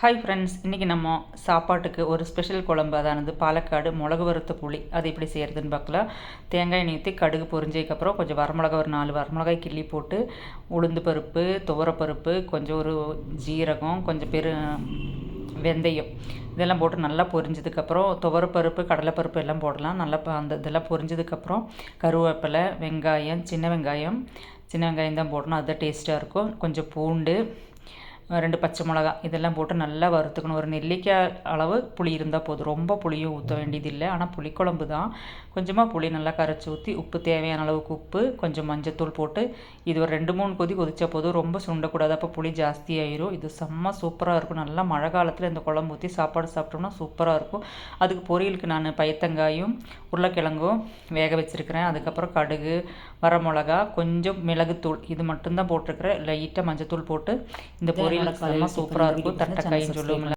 Hi friends, இன்றைக்கி நம்ம சாப்பாட்டுக்கு ஒரு ஸ்பெஷல் குழம்பு, அதானது பாலக்காடு மிளகு வறுத்த புளி. அது எப்படி செய்கிறதுன்னு பார்க்கலாம். தேங்காய் எண்ணெய் ஊற்றி கடுகு பொரிஞ்சதுக்கப்புறம் கொஞ்சம் வரமிளகா, ஒரு 4 வரமிளகாய் கிள்ளி போட்டு, உளுந்து பருப்பு, துவரப்பருப்பு, கொஞ்சம் ஒரு ஜீரகம், கொஞ்சம் வெந்தயம் இதெல்லாம் போட்டு நல்லா பொரிஞ்சதுக்கப்புறம் துவரப்பருப்பு, கடலைப்பருப்பு எல்லாம் போடலாம். நல்லா அந்த இதெல்லாம் பொரிஞ்சதுக்கப்புறம் கருவேப்பிலை, வெங்காயம், சின்ன வெங்காயம் தான் போடணும். அதுதான் டேஸ்ட்டாக இருக்கும். கொஞ்சம் பூண்டு, 2 பச்சை மிளகா இதெல்லாம் போட்டு நல்லா வறுத்துக்கணும். ஒரு நெல்லிக்காய் அளவு புளி இருந்தால் போதும். ரொம்ப புளியும் ஊற்ற வேண்டியதில்லை. ஆனால் புளிக்குழம்பு தான். கொஞ்சமாக புளி நல்லா கரைச்சி ஊற்றி, உப்பு தேவையான அளவுக்கு உப்பு, கொஞ்சம் மஞ்சத்தூள் போட்டு இது ஒரு 2-3 கொதி கொதிச்சா போதும். ரொம்ப சுண்டக்கூடாது, அப்போ புளி ஜாஸ்தி ஆயிரும். இது செம்ம சூப்பராக இருக்கும். நல்லா மழை காலத்தில் இந்த குழம்பு ஊற்றி சாப்பாடு சாப்பிட்டோம்னா சூப்பராக இருக்கும். அதுக்கு பொரியலுக்கு நான் பயத்தங்காயும் உருளைக்கிழங்கும் வேக வச்சுருக்கிறேன். அதுக்கப்புறம் கடுகு, வரமிளகா, கொஞ்சம் மிளகுத்தூள் இது மட்டும்தான் போட்டிருக்கிறேன். லைட்டாக மஞ்சத்தூள் போட்டு இந்த பொரியல் செம்ம சூப்பராக இருக்கும். தட்டைக்காயின்னு சொல்லுவோம்ல.